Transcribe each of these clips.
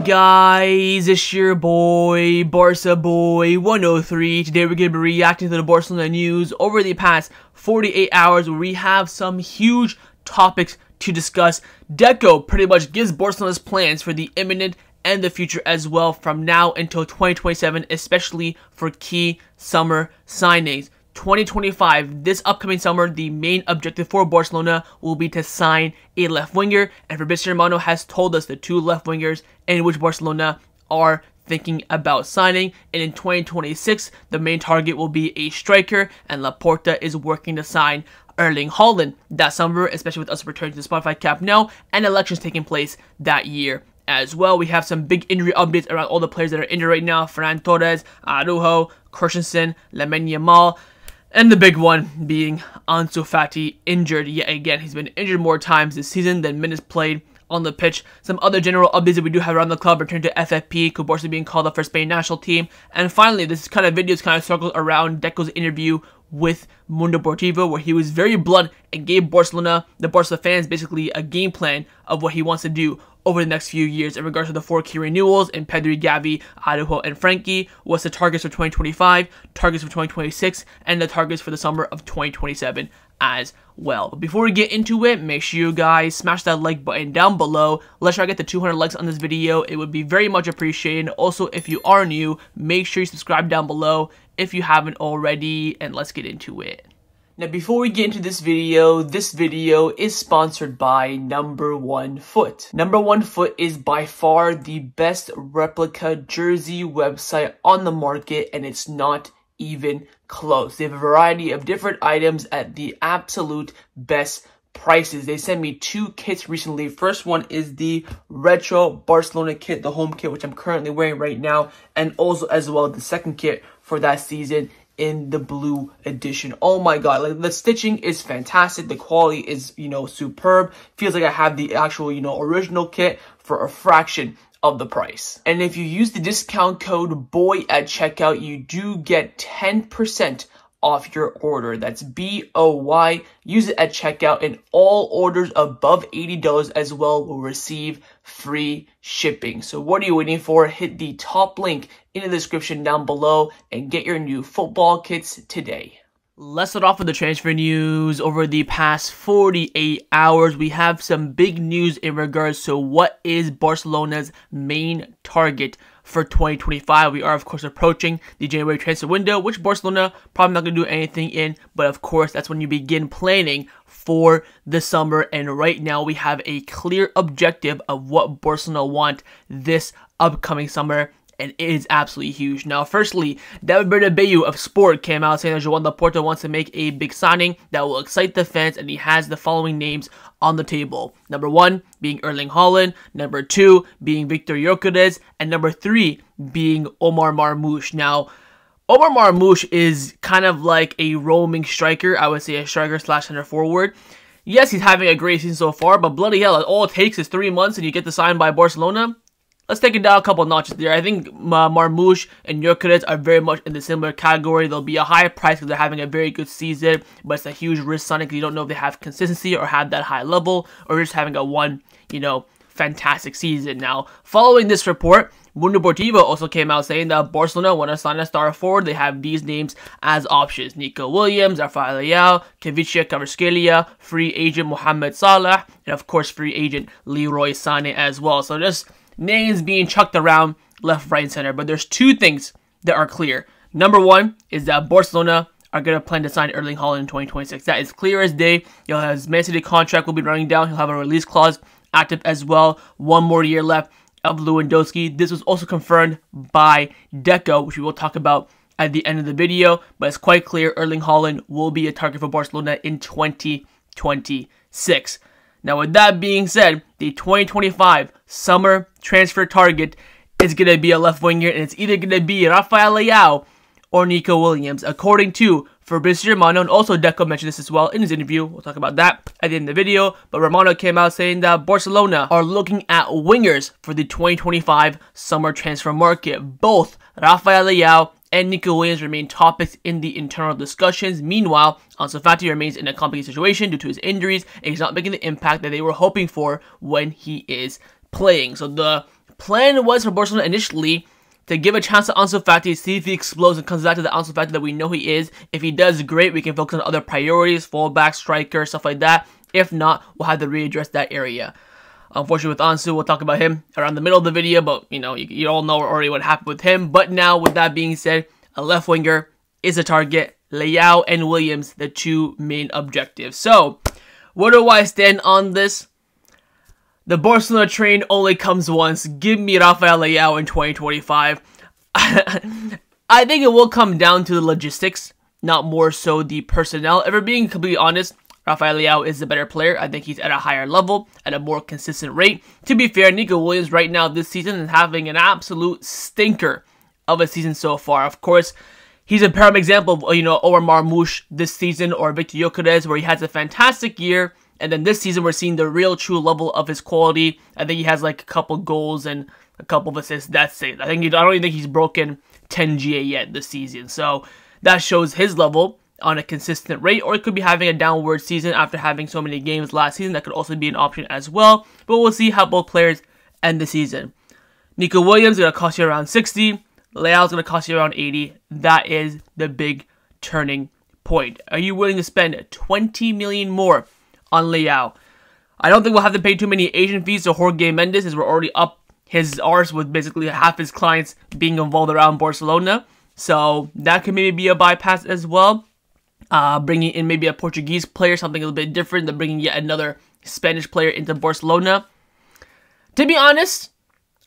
guys, it's your boy, Barca Boy 103. Today we're going to be reacting to the Barcelona news over the past 48 hours where we have some huge topics to discuss. Deco pretty much gives Barcelona's plans for the imminent and the future as well from now until 2027, especially for key summer signings. 2025, this upcoming summer, the main objective for Barcelona will be to sign a left winger, and Fabrizio Romano has told us the two left wingers in which Barcelona are thinking about signing. And in 2026, the main target will be a striker, and Laporta is working to sign Erling Haaland that summer, especially with us returning to the Spotify Camp Nou and elections taking place that year as well. We have some big injury updates around all the players that are injured right now: Ferran Torres, Araujo, Christensen, Lamine Yamal. And the big one being Ansu Fati, injured yet again. He's been injured more times this season than minutes played on the pitch. Some other general updates that we do have around the club: return to FFP, Cubarsi being called up for Spain national team. And finally, this kind of videos kind of circles around Deco's interview with Mundo Deportivo, where he was very blunt and gave Barcelona, the Barca fans, basically a game plan of what he wants to do over the next few years in regards to the 4 key renewals in Pedri, Gavi, Araujo, and Frankie. What's the targets for 2025, targets for 2026, and the targets for the summer of 2027 as well. But before we get into it, make sure you guys smash that like button down below. Let's try to get to 200 likes on this video. It would be very much appreciated. Also, if you are new, make sure you subscribe down below if you haven't already, and let's get into it. Now, before we get into this video is sponsored by Number 1 Foot. Number 1 Foot is by far the best replica jersey website on the market, and it's not even close. They have a variety of different items at the absolute best prices. They sent me 2 kits recently. First one is the Retro Barcelona kit, the home kit, which I'm currently wearing right now, and also as well the second kit for that season in the blue edition. Oh my god, like the stitching is fantastic. The quality is, superb. Feels like I have the actual, original kit for a fraction of the price. And if you use the discount code BOY at checkout, you do get 10% off your order. That's BOY. Use it at checkout, and all orders above $80 as well will receive free shipping. So what are you waiting for? Hit the top link in the description down below and get your new football kits today. Let's start off with the transfer news. Over the past 48 hours, we have some big news in regards to what is Barcelona's main target for 2025. We are, of course, approaching the January transfer window, which Barcelona probably not going to do anything in, but of course, that's when you begin planning for the summer. And right now, we have a clear objective of what Barcelona want this upcoming summer, and it is absolutely huge. Now, firstly, David Bernabeu of Sport came out saying that Joan Laporta wants to make a big signing that will excite the fans, and he has the following names on the table. Number 1 being Erling Haaland, number 2 being Victor Gyökeres, and number 3 being Omar Marmoush. Now, Omar Marmoush is kind of like a roaming striker. I would say a striker slash center forward. Yes, he's having a great season so far, but bloody hell, all it takes is 3 months and you get the sign by Barcelona. Let's take it down a couple notches there. I think Marmoush and Gyökeres are very much in the similar category. They'll be a high price because they're having a very good season, but it's a huge risk signing because you don't know if they have consistency or have that high level, or just having a one, fantastic season. Now, following this report, Mundo Deportivo also came out saying that Barcelona want to sign a star forward. They have these names as options: Nico Williams, Rafael Leao, Kvaratskhelia Kvaratskhelia, free agent Mohamed Salah, and of course free agent Leroy Sané as well. So just names being chucked around left, right, and center. But there's 2 things that are clear. Number 1 is that Barcelona are going to plan to sign Erling Haaland in 2026. That is clear as day. His Man City contract will be running down. He'll have a release clause active as well. 1 more year left of Lewandowski. This was also confirmed by Deco, which we will talk about at the end of the video. But it's quite clear Erling Haaland will be a target for Barcelona in 2026. Now, with that being said, the 2025 summer transfer target is going to be a left winger, and it's either going to be Rafael Leao or Nico Williams, according to Fabrizio Romano. And also, Deco mentioned this as well in his interview. We'll talk about that at the end of the video. But Romano came out saying that Barcelona are looking at wingers for the 2025 summer transfer market. Both Rafael Leao and Nico Williams remain topics in the internal discussions. Meanwhile, Ansu Fati remains in a complicated situation due to his injuries, and he's not making the impact that they were hoping for when he is playing. So the Plan was for Barcelona initially to give a chance to Ansu Fati, see if he explodes and comes back to the Ansu Fati that we know he is. If he does, great, we can focus on other priorities, fullback, striker, stuff like that. If not, we'll have to readdress that area. Unfortunately, with Ansu, we'll talk about him around the middle of the video, but you know, you all know already what happened with him. But now, with that being said, a left winger is a target. Leao and Williams, the two main objectives. So, where do I stand on this? The Barcelona train only comes once. Give me Rafael Leao in 2025. I think it will come down to the logistics, not more so the personnel. If we're being completely honest, Rafael Leao is the better player. I think he's at a higher level, at a more consistent rate. To be fair, Nico Williams right now this season is having an absolute stinker of a season so far. Of course, he's a prime example of, you know, Omar Marmoush this season or Victor Gyökeres, where he has a fantastic year. And then this season, we're seeing the real true level of his quality. I think he has like a couple goals and a couple of assists. That's it. I don't even think he's broken 10 GA yet this season. So that shows his level on a consistent rate. Or it could be having a downward season after having so many games last season. That could also be an option as well. But we'll see how both players end the season. Nico Williams is going to cost you around 60. Leao is going to cost you around 80. That is the big turning point. Are you willing to spend 20 million more on Leao? I don't think we'll have to pay too many agent fees to Jorge Mendes, as we're already up his arse with basically half his clients being involved around Barcelona. So that could maybe be a bypass as well. Bringing in maybe a Portuguese player, something a little bit different than bringing yet another Spanish player into Barcelona. To be honest,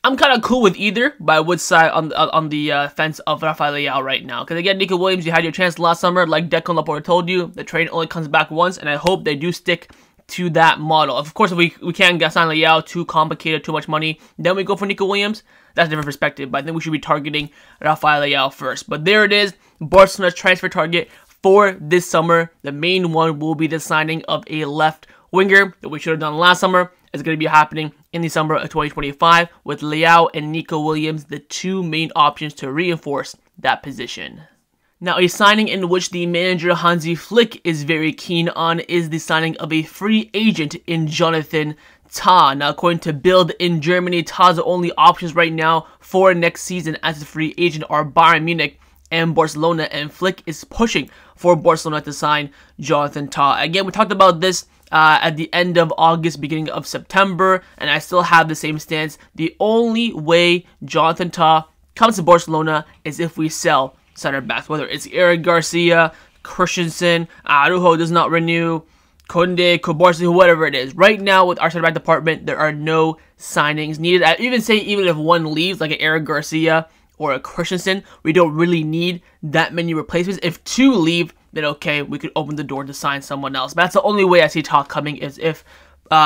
I'm kind of cool with either, but I would side on the fence of Rafael Leao right now. Because again, Nico Williams, you had your chance last summer. Like Deco Laporta told you, the train only comes back once, and I hope they do stick to that model. Of course, if we can't get sign Leao, too complicated, too much money, then we go for Nico Williams. That's a different perspective, but I think we should be targeting Rafael Leao first. But there it is, Barcelona's transfer target for this summer. The main one will be the signing of a left winger that we should have done last summer. It's going to be happening in the summer of 2025 with Leao and Nico Williams, the two main options to reinforce that position. Now, a signing in which the manager Hansi Flick is very keen on is the signing of a free agent in Jonathan Tah. Now, according to Bild in Germany, Tah's only options right now for next season as a free agent are Bayern Munich and Barcelona, and Flick is pushing for Barcelona to sign Jonathan Tah. Again, we talked about this at the end of August, beginning of September, and I still have the same stance. The only way Jonathan Tah comes to Barcelona is if we sell center backs, whether it's Eric Garcia, Christensen, Araujo does not renew, Koundé, Cubarsi, whatever it is. Right now, with our center back department, there are no signings needed. I even say even if one leaves, like an Eric Garcia or a Christensen, we don't really need that many replacements. If two leave, then okay, we could open the door to sign someone else. But that's the only way I see Tah coming, is if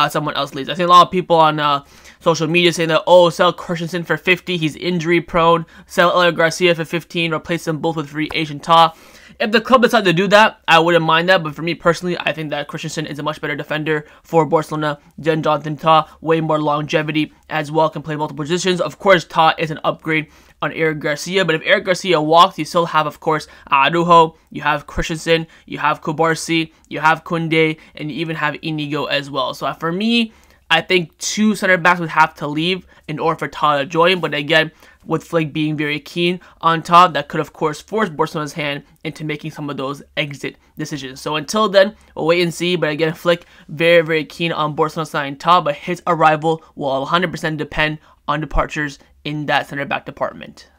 someone else leaves. I see a lot of people on social media saying that, oh, sell Christensen for 50, he's injury prone. Sell Eric Garcia for 15, replace them both with free agent Tah. If the club decides to do that, I wouldn't mind that. But for me personally, I think that Christensen is a much better defender for Barcelona than Jonathan Tah. Way more longevity as well, can play multiple positions. Of course, Tah is an upgrade on Eric Garcia, but if Eric Garcia walks, you still have, of course, Araujo, you have Christensen, you have Cubarsi, you have Koundé, and you even have Inigo as well. So for me, I think two center backs would have to leave in order for Tah to join. But again, with Flick being very keen on Tah, that could, of course, force Barcelona's hand into making some of those exit decisions. So until then, we'll wait and see. But again, Flick very, very keen on Barcelona signing Tah, but his arrival will 100% depend on departures in that center back department.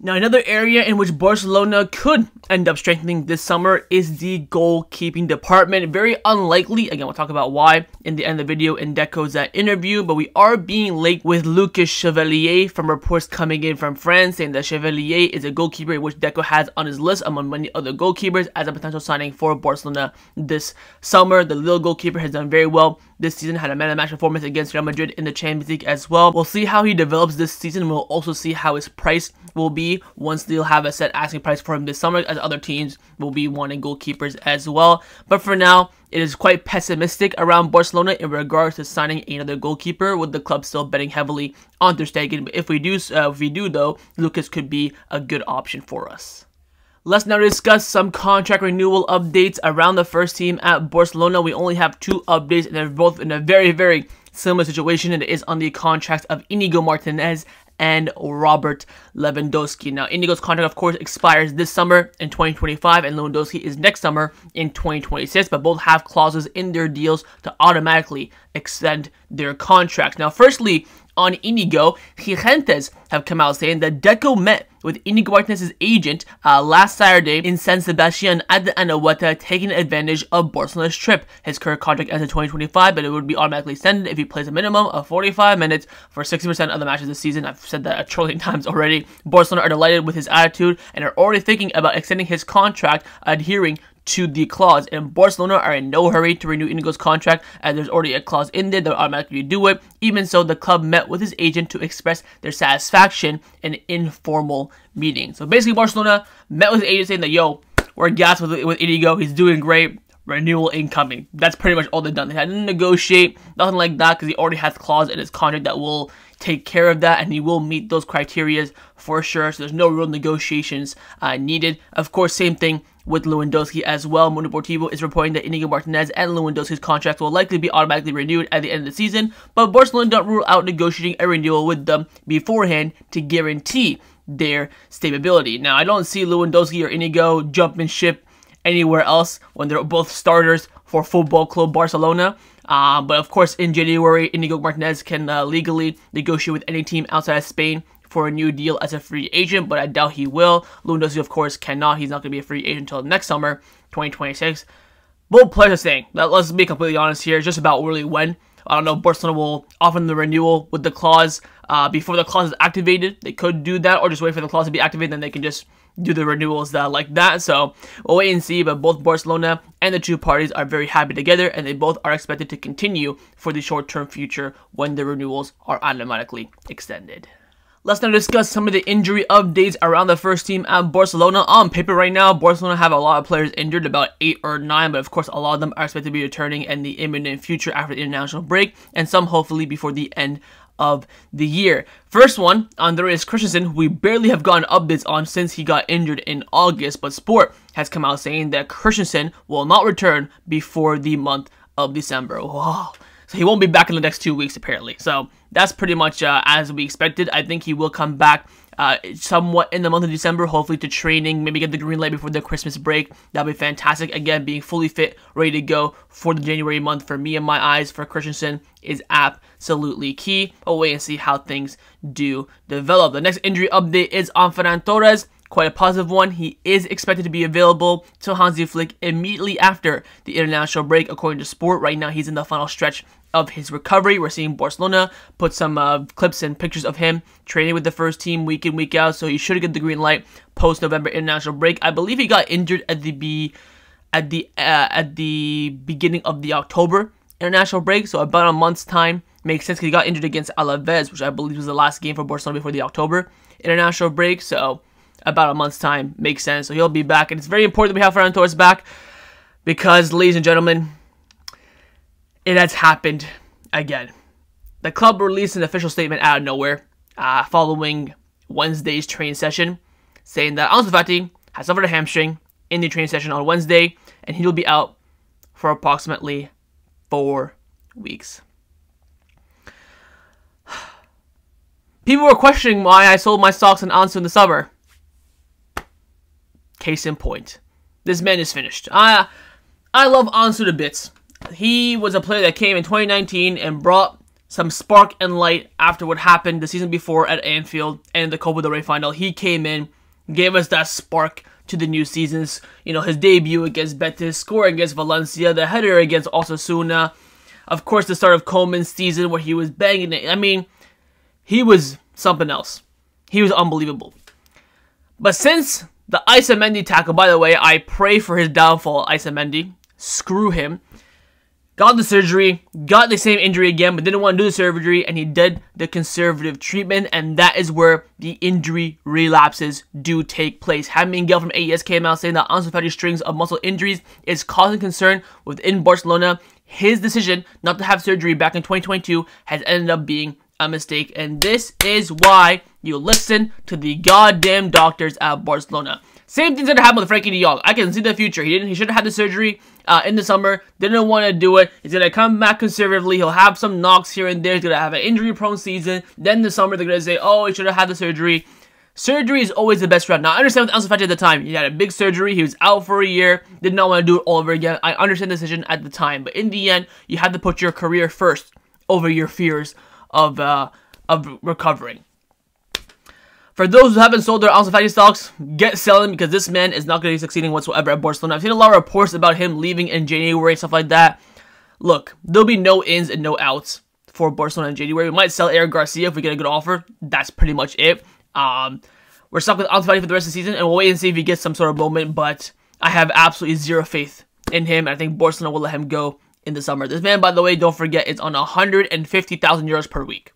Now, another area in which Barcelona could end up strengthening this summer is the goalkeeping department. Very unlikely, again, we'll talk about why in the end of the video in Deco's interview, but we are being linked with Lucas Chevalier from reports coming in from France, saying that Chevalier is a goalkeeper which Deco has on his list among many other goalkeepers as a potential signing for Barcelona this summer. The little goalkeeper has done very well this season, had a man-of-the-match performance against Real Madrid in the Champions League as well. We'll see how he develops this season. We'll also see how his price will be once they'll have a set asking price for him this summer, as other teams will be wanting goalkeepers as well. But for now, it is quite pessimistic around Barcelona in regards to signing another goalkeeper, with the club still betting heavily on Ter Stegen. But if we do though, Lucas could be a good option for us. Let's now discuss some contract renewal updates around the first team at Barcelona. We only have two updates, and they're both in a very, very similar situation, and it is on the contracts of Inigo Martinez and Robert Lewandowski. Now, Inigo's contract, of course, expires this summer in 2025, and Lewandowski is next summer in 2026, but both have clauses in their deals to automatically extend their contracts. Now, firstly, on Inigo, Gentes have come out saying that Deco met with Inigo Martinez's agent last Saturday in San Sebastian at the Anoeta, taking advantage of Barcelona's trip. His current contract ends in 2025, but it would be automatically extended if he plays a minimum of 45 minutes for 60% of the matches this season. I've said that a trillion times already. Barcelona are delighted with his attitude and are already thinking about extending his contract, adhering to the clause, and Barcelona are in no hurry to renew Inigo's contract, as there's already a clause in there that will automatically do it. Even so, the club met with his agent to express their satisfaction in an informal meeting. So basically, Barcelona met with his agent saying that, yo, we're gassed with Inigo, he's doing great, renewal incoming. That's pretty much all they've done. They hadn't negotiate, nothing like that, because he already has a clause in his contract that will take care of that, and he will meet those criteria for sure, so there's no real negotiations needed. Of course, same thing with Lewandowski as well. Mundo Deportivo is reporting that Inigo Martinez and Lewandowski's contracts will likely be automatically renewed at the end of the season, but Barcelona don't rule out negotiating a renewal with them beforehand to guarantee their stability. Now, I don't see Lewandowski or Inigo jumping ship anywhere else when they're both starters for Football Club Barcelona. But of course, in January, Inigo Martinez can legally negotiate with any team outside of Spain for a new deal as a free agent, but I doubt he will. Lewandowski, of course, cannot. He's not going to be a free agent until next summer, 2026. Both players are saying, let's be completely honest here, it's just about really when. I don't know, Barcelona will offer them the renewal with the clause before the clause is activated. They could do that, or just wait for the clause to be activated, then they can just do the renewals like that. So we'll wait and see, but both Barcelona and the two parties are very happy together, and they both are expected to continue for the short-term future when the renewals are automatically extended. Let's now discuss some of the injury updates around the first team at Barcelona. On paper right now, Barcelona have a lot of players injured, about 8 or 9, but of course a lot of them are expected to be returning in the imminent future after the international break, and some hopefully before the end of the year. First one, Andreas Christensen, who we barely have gotten updates on since he got injured in August, but Sport has come out saying that Christensen will not return before the month of December. Wow. So he won't be back in the next 2 weeks, apparently. So that's pretty much as we expected. I think he will come back somewhat in the month of December, hopefully to training, maybe get the green light before the Christmas break. That'll be fantastic. Again, being fully fit, ready to go for the January month for me and my eyes for Christensen is absolutely key. We'll wait and see how things do develop. The next injury update is on Ferran Torres. Quite a positive one. He is expected to be available to Hansi Flick immediately after the international break, according to Sport. Right now, he's in the final stretch of his recovery. We're seeing Barcelona put some clips and pictures of him training with the first team week in, week out, so he should get the green light post-November international break. I believe he got injured at the beginning of the October international break, so about a month's time makes sense, because he got injured against Alaves, which I believe was the last game for Barcelona before the October international break, so about a month's time makes sense. So he'll be back, and it's very important that we have Ferran Torres back, because, ladies and gentlemen, it has happened again. The club released an official statement out of nowhere following Wednesday's training session, saying that Ansu Fati has suffered a hamstring in the training session on Wednesday, and he will be out for approximately 4 weeks. People were questioning why I sold my stocks in Ansu in the summer. Case in point, this man is finished. I love Ansu to bits. He was a player that came in 2019 and brought some spark and light after what happened the season before at Anfield and the Copa del Rey final. He came in, gave us that spark to the new seasons. You know, his debut against Betis, score against Valencia, the header against Osasuna. Of course, the start of Koeman's season where he was banging it. I mean, he was something else. He was unbelievable. But since the Isamendi tackle, by the way, I pray for his downfall, Isamendi. Screw him. Got the surgery, got the same injury again, but didn't want to do the surgery, and he did the conservative treatment, and that is where the injury relapses do take place. Jaime Miguel from AES came out saying that Ansu Fati's strings of muscle injuries is causing concern within Barcelona. His decision not to have surgery back in 2022 has ended up being a mistake, and this is why you listen to the goddamn doctors at Barcelona. Same thing's gonna happen with Frankie de Jong. I can see the future. He should have had the surgery in the summer. Didn't want to do it. He's gonna come back conservatively. He'll have some knocks here and there. He's gonna have an injury-prone season. Then the summer they're gonna say, oh, he should have had the surgery. Surgery is always the best route. Now, I understand with Ansu Fati at the time. He had a big surgery. He was out for a year. Did not want to do it all over again. I understand the decision at the time. But in the end, you had to put your career first over your fears of recovering. For those who haven't sold their Ansu Fati stocks, get selling because this man is not going to be succeeding whatsoever at Barcelona. I've seen a lot of reports about him leaving in January, stuff like that. Look, there'll be no ins and no outs for Barcelona in January. We might sell Eric Garcia if we get a good offer. That's pretty much it. We're stuck with Ansu Fati for the rest of the season, and we'll wait and see if he gets some sort of moment, but I have absolutely zero faith in him, and I think Barcelona will let him go in the summer. This man, by the way, don't forget, is on 150,000 euros per week.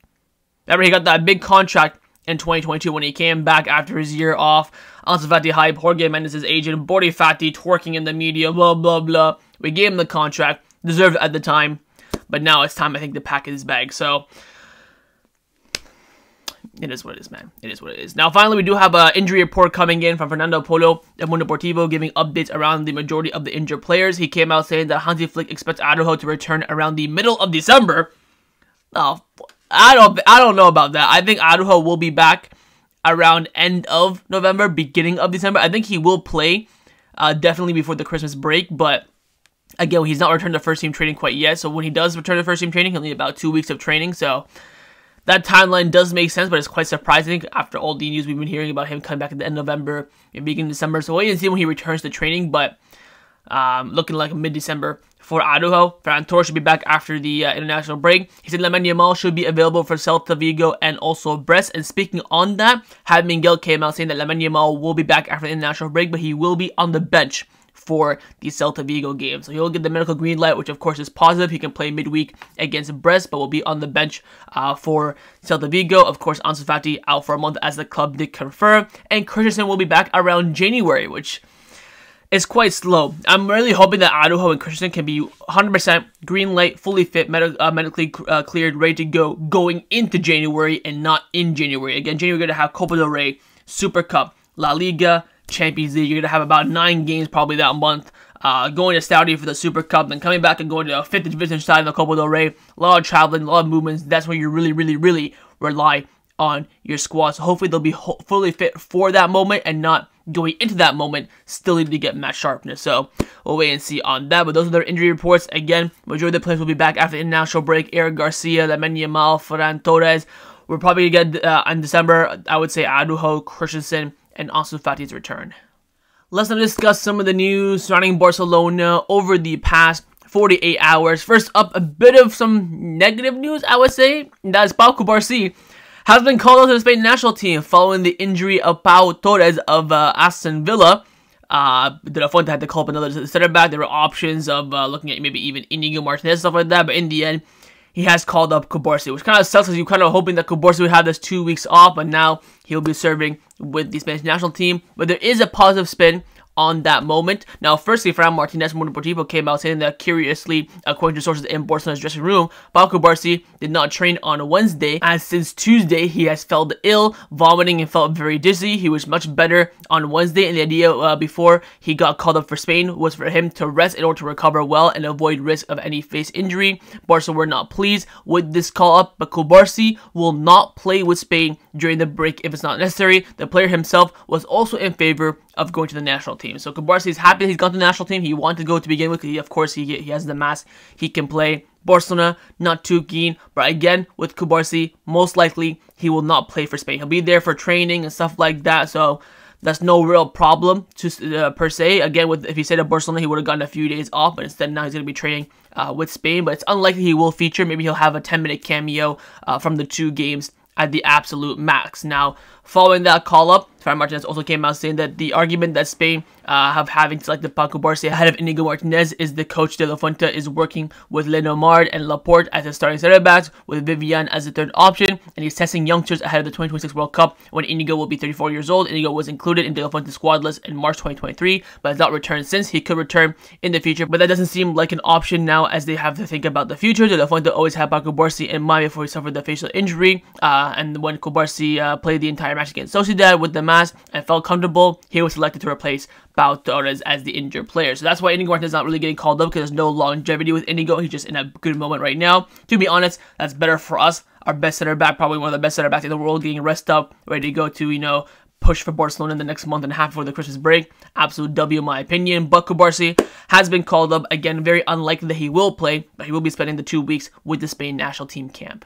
Remember, he got that big contract in 2022 when he came back after his year off. Ansu Fati hype, Jorge Mendes' agent, Bordi Fati twerking in the media, blah, blah, blah. We gave him the contract, deserved it at the time, but now it's time, I think, to pack his bag, so it is what it is, man. It is what it is. Now, finally, we do have an injury report coming in from Fernando Polo at Mundo Deportivo, giving updates around the majority of the injured players. He came out saying that Hansi Flick expects Araujo to return around the middle of December. Oh, I don't know about that. I think Araujo will be back around end of November, beginning of December. I think he will play definitely before the Christmas break, but again, he's not returned to first team training quite yet. So when he does return to first team training, he'll need about 2 weeks of training. So that timeline does make sense, but it's quite surprising after all the news we've been hearing about him coming back at the end of November and beginning of December. So wait and see when he returns to training, but looking like mid-December for Araujo. Ferran Torres should be back after the international break. He said Lamine Yamal should be available for Celta Vigo and also Brest. And speaking on that, Javi Miguel came out saying that Lamine Yamal will be back after the international break, but he will be on the bench for the Celta Vigo game. So he'll get the medical green light, which of course is positive. He can play midweek against Brest, but will be on the bench for Celta Vigo. Of course, Ansu Fati out for a month as the club did confirm. And Christensen will be back around January, which is quite slow. I'm really hoping that Araujo and Christensen can be 100% green light, fully fit, medically cleared, ready to go going into January and not in January. Again, January we're going to have Copa del Rey, Super Cup, La Liga, Champions League. You're going to have about 9 games probably that month. Going to Saudi for the Super Cup, then coming back and going to a 5th division side in the Copa del Rey. A lot of traveling, a lot of movements. That's where you really rely on your squad. So hopefully they'll be fully fit for that moment and not going into that moment still need to get match sharpness. So we'll wait and see on that. But those are their injury reports. Again, majority of the players will be back after the international break. Eric Garcia, Lamine Yamal, Ferran Torres. We're probably going to get in December, I would say Araujo, Christensen, and Ansu Fati's return. Let's now discuss some of the news surrounding Barcelona over the past 48 hours. First up, a bit of some negative news, I would say. That is Pau Cubarsi has been called up to the Spain national team following the injury of Pau Torres of Aston Villa. De La Fuente had to call up another center back. There were options of looking at maybe even Inigo, Martinez, stuff like that. But in the end, he has called up Cubarsi, which kind of sucks because you're kind of hoping that Cubarsi would have this 2 weeks off, but now he'll be serving with the Spanish national team. But there is a positive spin on that moment. Now, firstly, Fran Martinez from Mundo Deportivo came out saying that, curiously, according to sources in Barcelona's dressing room, Pau Cubarsi did not train on Wednesday, as since Tuesday he has felt ill, vomiting, and felt very dizzy. He was much better on Wednesday, and the idea before he got called up for Spain was for him to rest in order to recover well and avoid risk of any face injury. Barca were not pleased with this call-up, but Cubarsi will not play with Spain during the break if it's not necessary. The player himself was also in favor of going to the national team. So Cubarsi is happy that he's gone to the national team. He wanted to go to begin with. Of course, he has the mass. He can play. Barcelona, not too keen. But again, with Cubarsi, most likely he will not play for Spain. He'll be there for training and stuff like that. So that's no real problem to per se. Again, if he stayed at Barcelona, he would have gotten a few days off. But instead, now he's going to be training with Spain. But it's unlikely he will feature. Maybe he'll have a 10-minute cameo from the 2 games at the absolute max. Now, following that call-up, Fran Martinez also came out saying that the argument that Spain having selected Pau Cubarsi ahead of Inigo Martinez is the coach De La Fuente is working with Leonard and Laporta as his starting center backs, with Vivian as the third option, and he's testing youngsters ahead of the 2026 World Cup when Inigo will be 34 years old. Inigo was included in De La Fuente's squad list in March 2023, but has not returned since. He could return in the future, but that doesn't seem like an option now as they have to think about the future. De La Fuente always had Pau Cubarsi in mind before he suffered the facial injury, and when Cubarsi played the entire match against Sociedad with the mask and felt comfortable, he was selected to replace Pau Torres as the injured player. So that's why Inigo Martinez is not really getting called up, because there's no longevity with Inigo. He's just in a good moment right now. To be honest, that's better for us. Our best center back, probably one of the best center backs in the world, getting rest up, ready to go to, push for Barcelona in the next month and a half before the Christmas break. Absolute W in my opinion. But Cubarsi has been called up. Again, very unlikely that he will play, but he will be spending the 2 weeks with the Spain national team camp.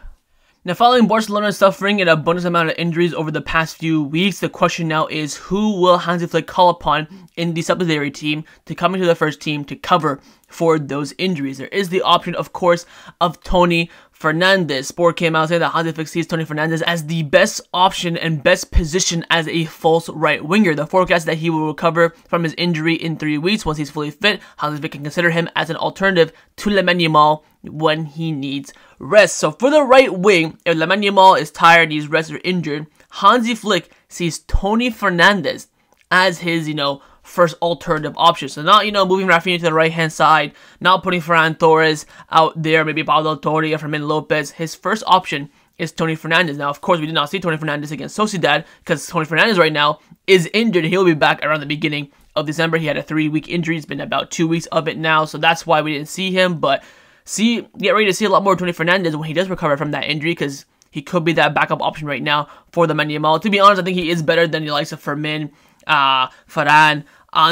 Now, following Barcelona suffering an abundant amount of injuries over the past few weeks, the question now is, who will Hansi Flick call upon in the subsidiary team to come into the first team to cover for those injuries? There is the option, of course, of Tony Fernandez. Sport came out saying that Hansi Flick sees Tony Fernandez as the best option and best position as a false right winger. The forecast that he will recover from his injury in 3 weeks once he's fully fit. Hansi Flick can consider him as an alternative to Lamine Yamal when he needs rest. So for the right wing, if Lamine Yamal is tired, needs rest, or injured, Hansi Flick sees Tony Fernandez as his, first alternative option. So not, moving Rafinha to the right-hand side, not putting Ferran Torres out there, maybe Pablo Torre or Fermin Lopez. His first option is Tony Fernandez. Now, of course, we did not see Tony Fernandez against Sociedad because Tony Fernandez right now is injured. He'll be back around the beginning of December. He had a 3-week injury. It's been about 2 weeks of it now, so that's why we didn't see him. But get ready to see a lot more Tony Fernandez when he does recover from that injury, because he could be that backup option right now for the Lamine Yamal. To be honest, I think he is better than the likes of Fermin, Ferran.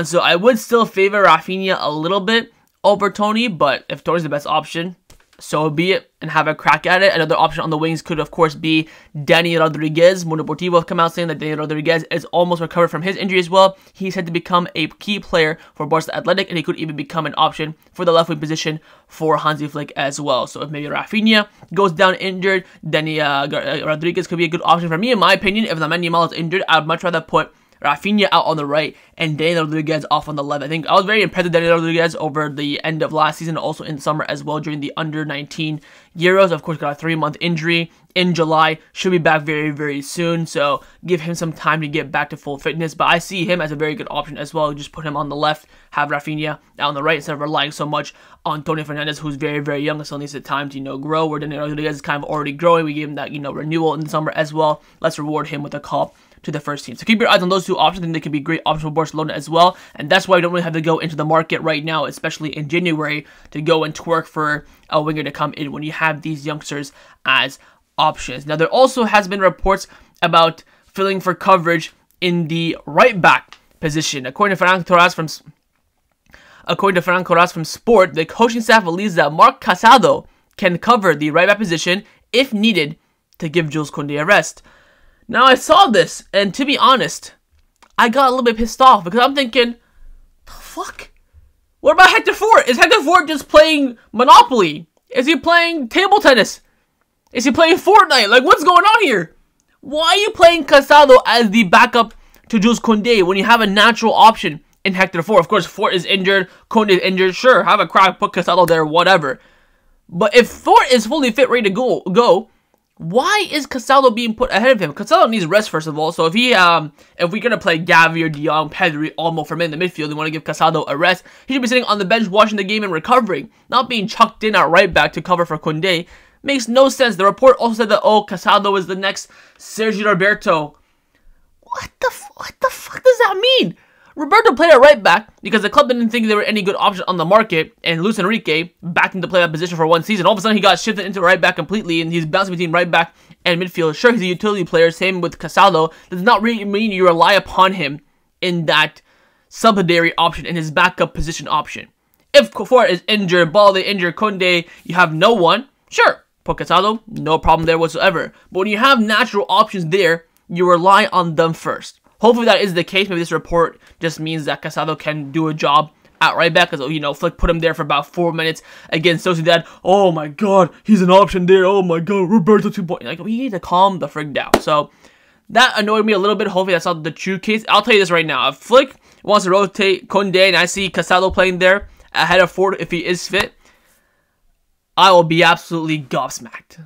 So I would still favor Rafinha a little bit over Tony, but if Tony's the best option, so be it, and have a crack at it. Another option on the wings could, of course, be Dani Rodriguez. Mundo Deportivo have come out saying that Dani Rodriguez is almost recovered from his injury as well. He's said to become a key player for Barca Athletic, and he could even become an option for the left wing position for Hansi Flick as well. So if maybe Rafinha goes down injured, Dani Rodriguez could be a good option for me. In my opinion, if Lamine Yamal is injured, I'd much rather put Rafinha out on the right and Daniel Rodriguez off on the left. I think I was very impressed with Daniel Rodriguez over the end of last season, also in summer as well during the under-19 Euros. Of course, got a 3-month injury in July. Should be back very, very soon. So give him some time to get back to full fitness. But I see him as a very good option as well. Just put him on the left, have Rafinha out on the right instead of relying so much on Tony Fernandez, who's very, very young and still needs the time to, grow. Where Daniel Rodriguez is kind of already growing. We gave him that, renewal in the summer as well. Let's reward him with a call to the first team. So keep your eyes on those two options. I think they could be great options for Barcelona as well. And that's why we don't really have to go into the market right now, especially in January, to go and twerk for a winger to come in when you have these youngsters as options. Now, there also has been reports about filling for coverage in the right back position. According to Ferran Torres from Sport, the coaching staff believes that Marc Casado can cover the right back position if needed to give Jules Koundé a rest. Now, I saw this, and to be honest, I got a little bit pissed off because I'm thinking, the fuck? What about Hector Fort? Is Hector Fort just playing Monopoly? Is he playing table tennis? Is he playing Fortnite? Like, what's going on here? Why are you playing Casado as the backup to Jules Koundé when you have a natural option in Hector Fort? Of course, Fort is injured, Koundé is injured. Sure, have a crack, put Casado there, whatever. But if Fort is fully fit, ready to go, why is Casado being put ahead of him? Casado needs rest, first of all. So if we're gonna play Gavi or De Jong, Pedri, Olmo from in the midfield, and want to give Casado a rest, he should be sitting on the bench watching the game and recovering, not being chucked in at right back to cover for Koundé. Makes no sense. The report also said that, Casado is the next Sergio Roberto. What the fuck does that mean? Roberto played at right back because the club didn't think there were any good options on the market, and Luis Enrique backed him to play that position for one season. All of a sudden, he got shifted into right back completely, and he's bouncing between right back and midfield. Sure, he's a utility player, same with Casado. Does not really mean you rely upon him in that subsidiary option, in his backup position option. If Fort is injured, Balde injured, Koundé, you have no one, sure, put Casado, no problem there whatsoever. But when you have natural options there, you rely on them first. Hopefully that is the case. Maybe this report just means that Casado can do a job at right back, because, Flick put him there for about 4 minutes against Sociedad. Oh my god, he's an option there. Oh my god, Roberto 2 Like, we need to calm the frig down. So that annoyed me a little bit. Hopefully that's not the true case. I'll tell you this right now. If Flick wants to rotate Koundé and I see Casado playing there ahead of Ford if he is fit, I will be absolutely gobsmacked.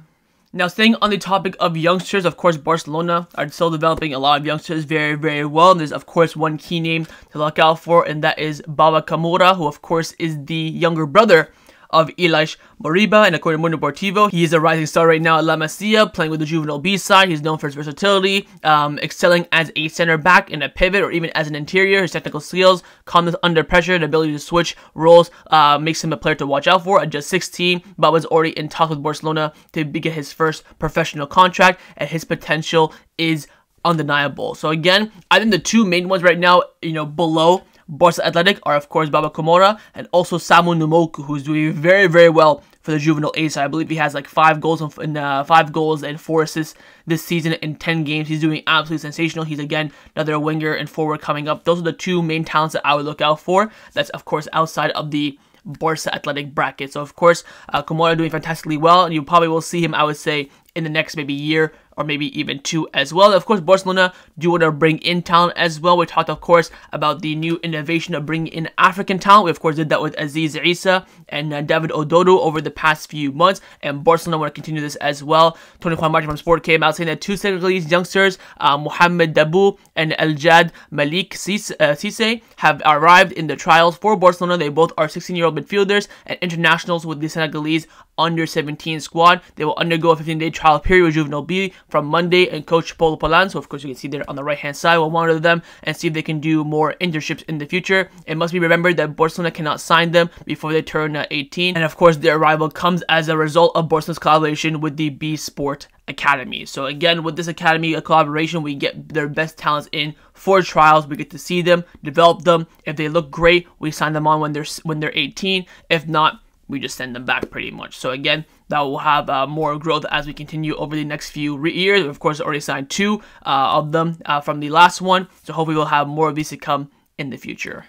Now, staying on the topic of youngsters, of course, Barcelona are still developing a lot of youngsters very, very well. And there's, of course, one key name to look out for, and that is Baba Kamura, who, of course, is the younger brother of Elias Moriba, and according to Mundo Deportivo, he is a rising star right now at La Masia, playing with the juvenile B side. He's known for his versatility, excelling as a center back in a pivot or even as an interior. His technical skills, calmness under pressure, the ability to switch roles makes him a player to watch out for. At just 16, but was already in talks with Barcelona to get his first professional contract, and his potential is undeniable. So again, I think the two main ones right now, below Barca Athletic are of course Baba Kamara and also Samu Numoku, who's doing very, very well for the juvenile A side. I believe he has like 5 goals and 4 assists this season in 10 games. He's doing absolutely sensational. He's again another winger and forward coming up. Those are the two main talents that I would look out for. That's of course outside of the Barca Athletic bracket. So of course, Kamara doing fantastically well, and you probably will see him, I would say, in the next maybe year or maybe even 2 as well. Of course, Barcelona do want to bring in talent as well. We talked, of course, about the new innovation of bringing in African talent. We, of course, did that with Aziz Issa and David Ododo over the past few months, and Barcelona want to continue this as well. Tony Juan Martin from Sport came out saying that 2 Senegalese youngsters, Mohamed Dabou and Eljad Malik Cisse, have arrived in the trials for Barcelona. They both are 16-year-old midfielders and internationals with the Senegalese under-17 squad. They will undergo a 15-day trial period with Juvenile B from Monday, and coach Paulo Polan, so of course you can see there on the right hand side, will monitor them and see if they can do more internships in the future. It must be remembered that Barcelona cannot sign them before they turn 18, and of course their arrival comes as a result of Barcelona's collaboration with the B Sport Academy. So again, with this academy collaboration, we get their best talents in for trials. We get to see them, develop them. If they look great, we sign them on when they're 18. If not, we just send them back pretty much. So again, that will have more growth as we continue over the next few years. We, of course, already signed 2 of them from the last one. So hopefully we'll have more of these to come in the future.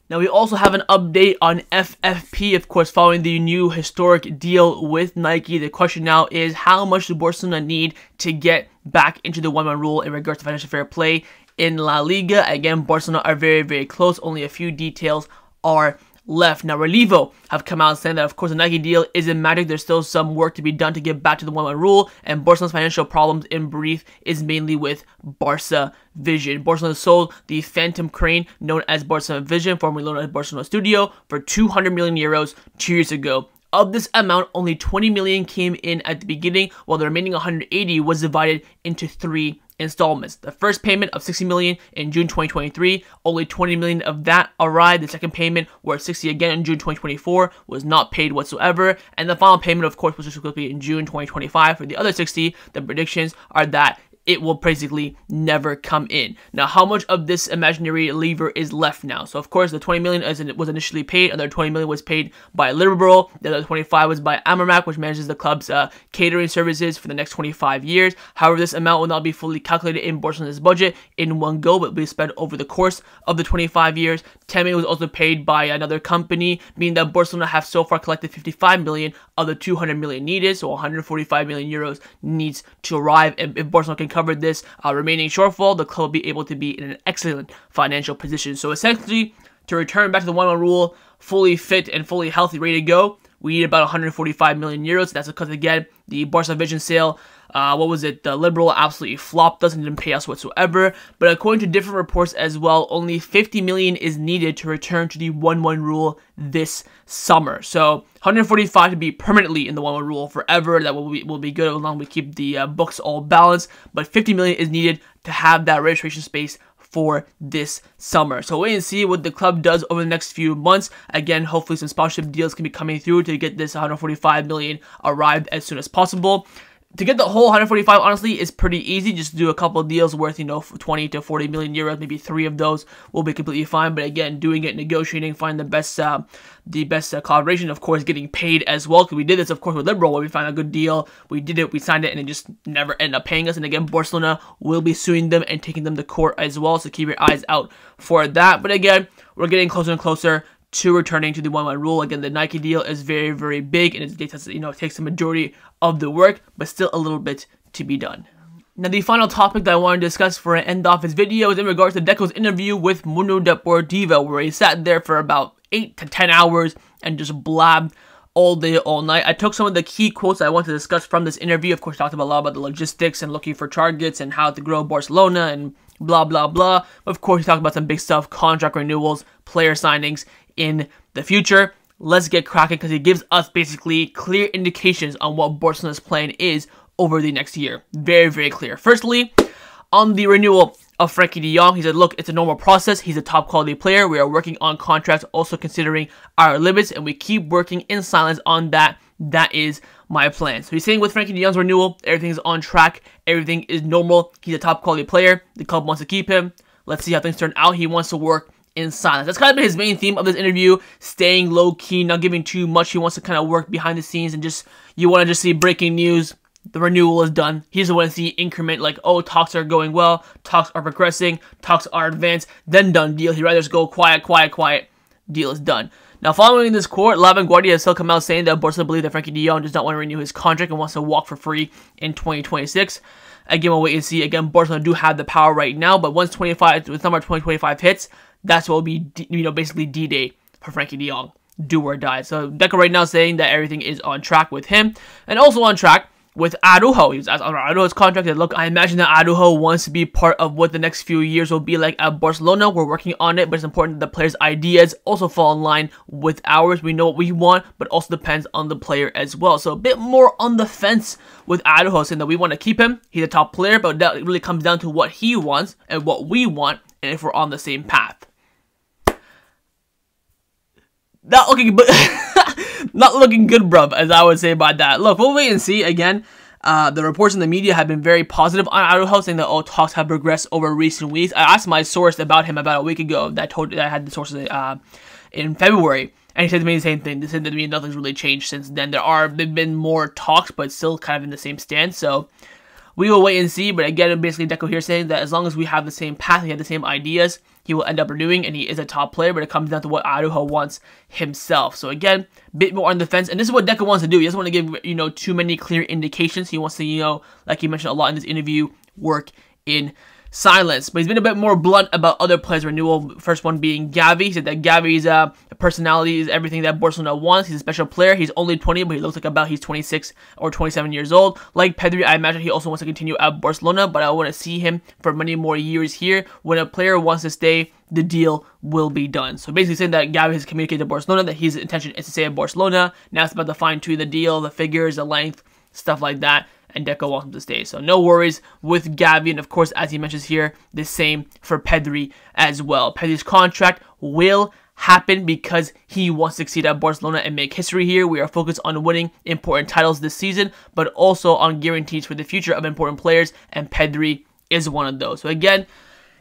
Now, we also have an update on FFP, of course, following the new historic deal with Nike. The question now is, how much do Barcelona need to get back into the 1-1 rule in regards to financial fair play in La Liga? Again, Barcelona are very, very close. Only a few details are left. Now, Renewal have come out saying that, of course, the Nike deal isn't magic. There's still some work to be done to get back to the 1-1 rule, and Barcelona's financial problems, in brief, is mainly with Barca Vision. Barcelona sold the Phantom Crane, known as Barca Vision, formerly known as Barcelona Studio, for 200 million euros 2 years ago. Of this amount, only 20 million came in at the beginning, while the remaining 180 was divided into 3 installments. The first payment of 60 million in June 2023, only 20 million of that arrived. The second payment, worth 60 again in June 2024, was not paid whatsoever. And the final payment, of course, was just quickly in June 2025. For the other 60, the predictions are that it will basically never come in. Now, how much of this imaginary lever is left now? So, of course, the 20 million was initially paid. Another 20 million was paid by Liberal. The other 25 was by Amermac, which manages the club's catering services for the next 25 years. However, this amount will not be fully calculated in Barcelona's budget in one go, but will be spent over the course of the 25 years. 10 million was also paid by another company, meaning that Barcelona have so far collected 55 million of the 200 million needed. So 145 million euros needs to arrive. And if Barcelona can cover this remaining shortfall, the club will be able to be in an excellent financial position. So essentially, to return back to the 1-1 rule, fully fit and fully healthy, ready to go, we need about 145 million euros. That's because, again, the Barca Vision sale, the Liberal absolutely flopped, didn't pay us whatsoever. But according to different reports as well, only 50 million is needed to return to the 1-1 rule this summer. So 145 to be permanently in the 1-1 rule forever. That will be good as long as we keep the books all balanced. But 50 million is needed to have that registration space for this summer. So wait and see what the club does over the next few months. Again, hopefully some sponsorship deals can be coming through to get this 145 million arrived as soon as possible. To get the whole 145, honestly, is pretty easy. Just do a couple of deals worth, 20 to 40 million euros. Maybe 3 of those will be completely fine. But again, doing it, negotiating, find the best collaboration, of course, getting paid as well. Because we did this, of course, with Liberal, where we found a good deal. We did it, we signed it, and it just never ended up paying us. And again, Barcelona will be suing them and taking them to court as well. So keep your eyes out for that. But again, we're getting closer and closer to returning to the 1-1 rule. Again, the Nike deal is very, very big, and it takes the majority of the work, but still a little bit to be done. Now, the final topic that I want to discuss for an end off this video is in regards to Deco's interview with Mundo Deportivo, where he sat there for about 8 to 10 hours and just blabbed all day, all night. I took some of the key quotes I want to discuss from this interview. Of course, talked about a lot about the logistics and looking for targets and how to grow Barcelona and blah, blah, blah. Of course, he talked about some big stuff, contract renewals, player signings in the future. let's get cracking because it gives us basically clear indications on what Barcelona's plan is over the next year. Very, very clear. Firstly, on the renewal of Frenkie de Jong, he said, look, it's a normal process. He's a top quality player. We are working on contracts, also considering our limits, and we keep working in silence on that. That is my plan. So he's saying with Frenkie de Jong's renewal, everything's on track. Everything is normal. He's a top quality player. The club wants to keep him. Let's see how things turn out. He wants to work in silence. That's kind of been his main theme of this interview, staying low-key, not giving too much. He wants to kind of work behind the scenes and just, you want to just see breaking news. The renewal is done. He doesn't want to see increment like, oh, talks are going well, talks are progressing, talks are advanced, then done deal. He'd rather just go quiet, deal is done. Now, following this quote, Lavanguardia has still come out saying that Barcelona believe that Frenkie de Jong does not want to renew his contract and wants to walk for free in 2026. Again, we'll wait and see. Again, Barcelona do have the power right now, but once summer 2025 hits, that's what will be, basically D-Day for Frenkie de Jong. Do or die. So Deco right now saying that everything is on track with him, and also on track with Araujo. He was asked on Araujo's contract that, look, I imagine that Araujo wants to be part of what the next few years will be like at Barcelona. We're working on it, but it's important that the players' ideas also fall in line with ours. We know what we want, but also depends on the player as well. So a bit more on the fence with Araujo, saying that we want to keep him. He's a top player, but that really comes down to what he wants and what we want, and if we're on the same path. Not looking not looking good, bruv, as I would say about that. Look, we'll wait and see. Again, the reports in the media have been very positive on Araujo, saying that all talks have progressed over recent weeks. I asked my source about him about a week ago. That I had the sources in February, and he said to me the same thing. They said to me nothing's really changed since then. There've been more talks, but still kind of in the same stance. So we will wait and see. But again, basically Deco here saying that as long as we have the same path, we have the same ideas, he will end up renewing, and he is a top player, but it comes down to what Araujo wants himself. So again, a bit more on the fence, and this is what Deco wants to do. He doesn't want to give, too many clear indications. He wants to, like he mentioned a lot in this interview, work in silence. But he's been a bit more blunt about other players' renewal. First one being Gavi. He said that Gavi's personality is everything that Barcelona wants. He's a special player. He's only 20, but he looks like he's 26 or 27 years old. Like Pedri, I imagine he also wants to continue at Barcelona, but I want to see him for many more years here. When a player wants to stay, the deal will be done. So basically saying that Gavi has communicated to Barcelona that his intention is to stay at Barcelona. Now it's about to fine-tune the deal, the figures, the length, stuff like that. And Deco wants him to stay. So no worries with Gavi. And of course, as he mentions here, the same for Pedri as well. Pedri's contract will happen because he wants to succeed at Barcelona and make history here. We are focused on winning important titles this season, but also on guarantees for the future of important players, and Pedri is one of those. So again,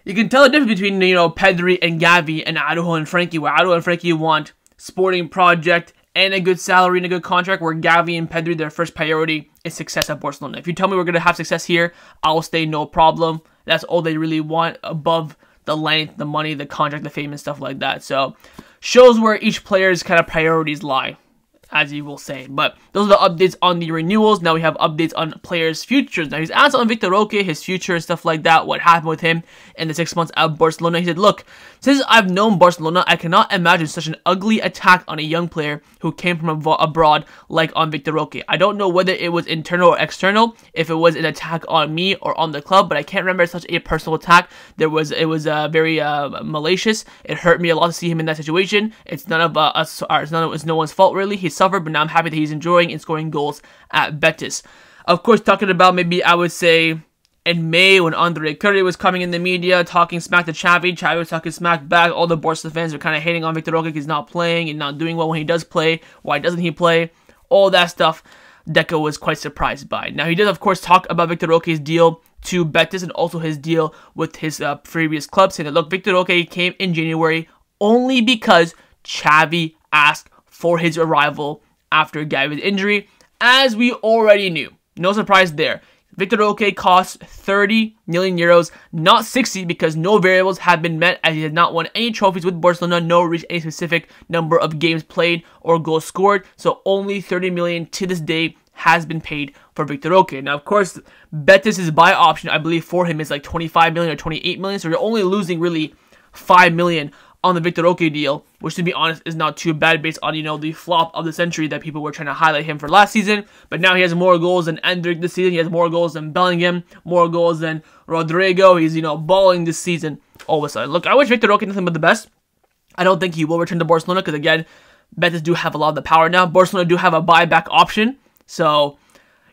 you can tell the difference between, Pedri and Gavi and Araujo and Frenkie, where Araujo and Frenkie want sporting project and a good salary and a good contract, where Gavi and Pedri, their first priority is success at Barcelona. If you tell me we're going to have success here, I'll stay, no problem. That's all they really want above the length, the money, the contract, the fame, and stuff like that. So, shows where each player's kind of priorities lie, as you will say. But those are the updates on the renewals. Now we have updates on players' futures. Now he's asked on Victor Roque, his future and stuff like that, what happened with him in the 6 months at Barcelona. He said, look, since I've known Barcelona, I cannot imagine such an ugly attack on a young player who came from abroad like on Victor Roque. I don't know whether it was internal or external, if it was an attack on me or on the club, but I can't remember such a personal attack. It was very malicious. It hurt me a lot to see him in that situation. It's none of us, it's no one's fault really. He suffered, but now I'm happy that he's enjoying and scoring goals at Betis. Of course, talking about maybe I would say in May when Andre Curry was coming in the media talking smack to Xavi. Xavi was talking smack back. All the Barca fans are kind of hating on Victor Roque. He's not playing and not doing well when he does play. Why doesn't he play? All that stuff Deco was quite surprised by. Now, he did, of course, talk about Victor Roque's deal to Betis and also his deal with his previous club, saying that, look, Victor Roque came in January only because Xavi asked for his arrival after Gavi's injury, as we already knew. No surprise there. Victor Roque costs 30 million euros, not 60, because no variables have been met, as he has not won any trophies with Barcelona, nor reached any specific number of games played or goals scored. So only 30 million to this day has been paid for Victor Roque. Now, of course, Betis' buy option, I believe, for him is like 25 million or 28 million. So you're only losing really 5 million on the Victor Roque deal, which, to be honest, is not too bad based on, the flop of the century that people were trying to highlight him for last season. But now he has more goals than Endrick this season. He has more goals than Bellingham, more goals than Rodrigo. He's, balling this season all of a sudden. Look, I wish Victor Roque nothing but the best. I don't think he will return to Barcelona because, again, Betis do have a lot of the power now. Barcelona do have a buyback option, so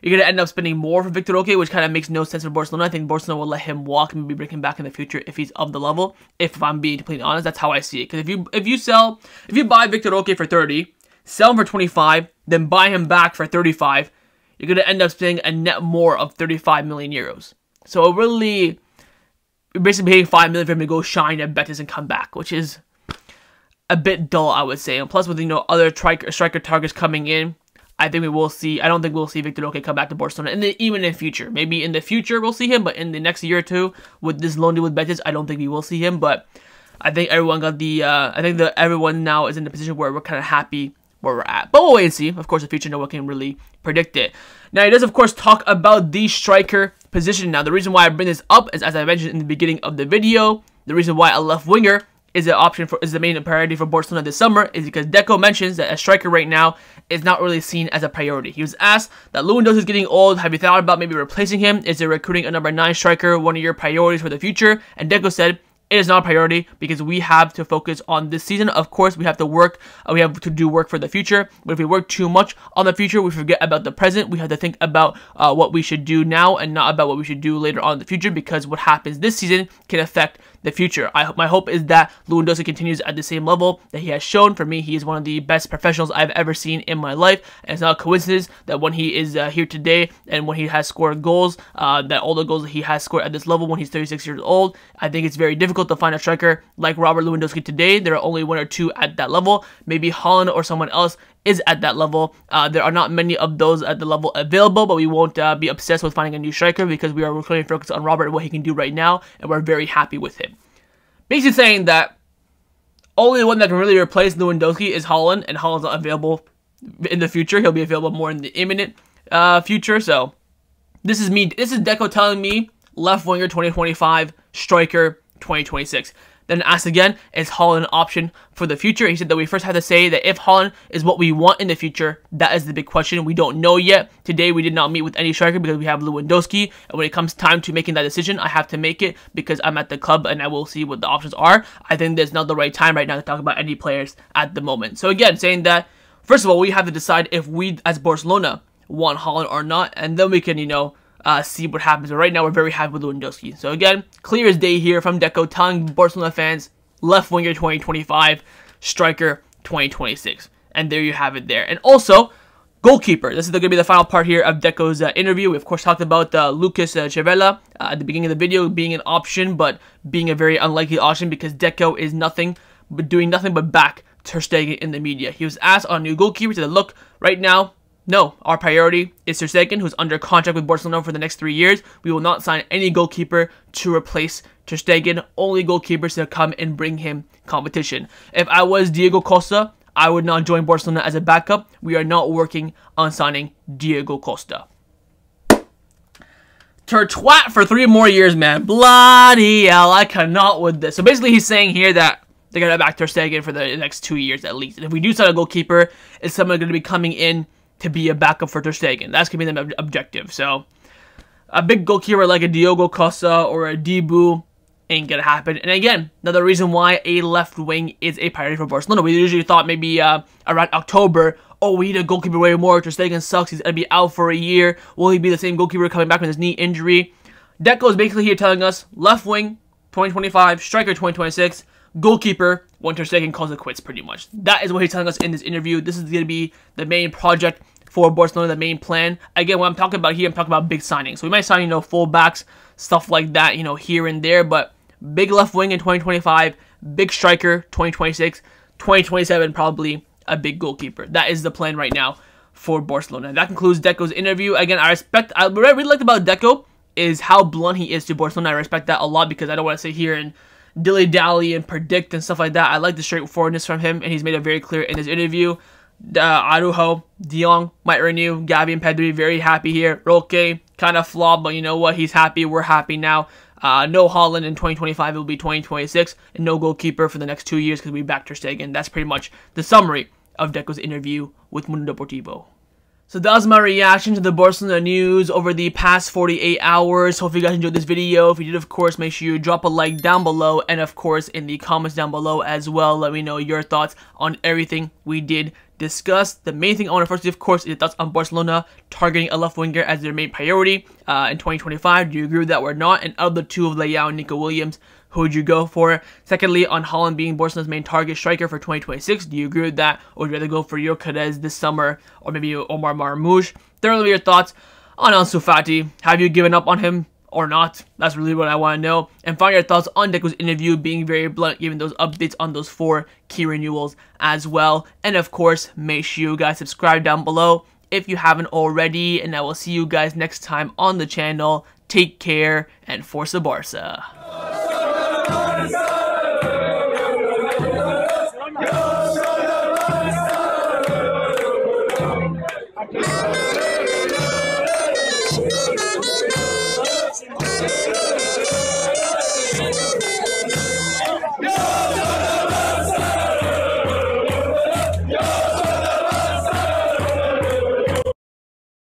you're going to end up spending more for Victor Roque, which kind of makes no sense for Barcelona. I think Barcelona will let him walk and maybe bring him back in the future if he's of the level. If I'm being completely honest, that's how I see it. Because if you buy Victor Roque for 30, sell him for 25, then buy him back for 35, you're going to end up spending a net more of 35 million euros. So really, you're basically paying 5 million for him to go shine at Betis and come back, which is a bit dull, I would say. And plus, with other striker targets coming in, I think we will see. I don't think we'll see Victor Roque come back to Barcelona, even in the future. Maybe in the future we'll see him, but in the next year or two with this loan deal with Betis, I don't think we will see him. But I think everyone got the. I think that everyone now is in the position where we're kind of happy where we're at. But we'll wait and see. Of course, the future, no one can really predict it. Now, he does, of course, talk about the striker position. Now, the reason why I bring this up is, as I mentioned in the beginning of the video, the reason why a left winger is the main priority for Barcelona this summer is because Deco mentions that a striker right now is not really seen as a priority. He was asked that Lewandowski is getting old. Have you thought about maybe replacing him? Is there recruiting a number 9 striker one of your priorities for the future? And Deco said, it is not a priority because we have to focus on this season. Of course, we have to work. We have to do work for the future. But if we work too much on the future, we forget about the present. We have to think about what we should do now and not about what we should do later on in the future, because what happens this season can affect the future. My hope is that Lewandowski continues at the same level that he has shown. For me, he is one of the best professionals I've ever seen in my life. And it's not a coincidence that when he is here today and when he has scored goals, that all the goals that he has scored at this level when he's 36 years old, I think it's very difficult to find a striker like Robert Lewandowski today. There are only 1 or 2 at that level. Maybe Haaland or someone else is at that level. There are not many of those at the level available, but we won't be obsessed with finding a new striker because we are currently focused on Robert and what he can do right now, and we're very happy with him. Basically saying that only one that can really replace Lewandowski is Haaland, and Haaland's not available in the future. He'll be available more in the imminent future. So this is Deco telling me left winger 2025, striker 2026. Then asked again, is Haaland an option for the future? He said that we first have to say that if Haaland is what we want in the future, that is the big question. We don't know yet. Today, we did not meet with any striker because we have Lewandowski. And when it comes time to making that decision, I have to make it because I'm at the club and I will see what the options are. I think there's not the right time right now to talk about any players at the moment. So again, saying that, first of all, we have to decide if we, as Barcelona, want Haaland or not. And then we can, see what happens. But right now, we're very happy with Lewandowski. So again, clear as day here from Deco telling Barcelona fans, left winger 2025, striker 2026. And there you have it there. And also, goalkeeper. This is going to be the final part here of Deco's interview. We, of course, talked about Lucas Chevalier at the beginning of the video being an option, but being a very unlikely option because Deco is doing nothing but back Ter Stegen in the media. He was asked on new goalkeeper. He said, look, right now, no, our priority is Ter Stegen, who's under contract with Barcelona for the next 3 years. We will not sign any goalkeeper to replace Ter Stegen. Only goalkeepers to come and bring him competition. If I was Diego Costa, I would not join Barcelona as a backup. We are not working on signing Diego Costa. Twat for 3 more years, man. Bloody hell, I cannot with this. So basically he's saying here that they're going to back Ter Stegen for the next 2 years at least. And if we do sign a goalkeeper, it's someone going to be coming in to be a backup for Ter Stegen. That's going to be the objective. So, a big goalkeeper like a Diogo Costa or a Dibu ain't going to happen. And again, another reason why a left wing is a priority for Barcelona. We usually thought maybe around October, oh, we need a goalkeeper way more. Ter Stegen sucks. He's going to be out for a year. Will he be the same goalkeeper coming back from his knee injury? Deco is basically here telling us left wing 2025, striker 2026, goalkeeper when Ter Stegen calls it quits, pretty much. That is what he's telling us in this interview. This is going to be the main project for Barcelona, the main plan. Again, what I'm talking about here, I'm talking about big signings. So we might sign, fullbacks, stuff like that, here and there. But big left wing in 2025, big striker 2026, 2027 probably a big goalkeeper. That is the plan right now for Barcelona. That concludes Deco's interview. Again, what I really liked about Deco is how blunt he is to Barcelona. I respect that a lot because I don't want to sit here and dilly-dally and predict and stuff like that. I like the straightforwardness from him, and he's made it very clear in his interview. Araujo, De Jong might renew. Gavi and Pedri very happy here. Roque kind of flawed, but you know what? He's happy. We're happy now. No Haaland in 2025. It will be 2026. And no goalkeeper for the next 2 years because we back Ter Stegen. That's pretty much the summary of Deco's interview with Mundo Deportivo. So that was my reaction to the Barcelona news over the past 48 hours. Hope you guys enjoyed this video. If you did, of course, make sure you drop a like down below. And of course, in the comments down below as well, let me know your thoughts on everything we did discuss. The main thing I want to first do, of course, is your thoughts on Barcelona targeting a left winger as their main priority in 2025. Do you agree with that or not? And of the two of Leao and Nico Williams, who would you go for? Secondly, on Haaland being Barcelona's main target striker for 2026, do you agree with that? Or would you rather go for Gyökeres this summer, or maybe Omar Marmoush? Thirdly, your thoughts on Ansu Fati. Have you given up on him or not? That's really what I want to know. And finally, your thoughts on Deco's interview, being very blunt, giving those updates on those 4 key renewals as well. And of course, make sure you guys subscribe down below if you haven't already. And I will see you guys next time on the channel. Take care and Forza Barca.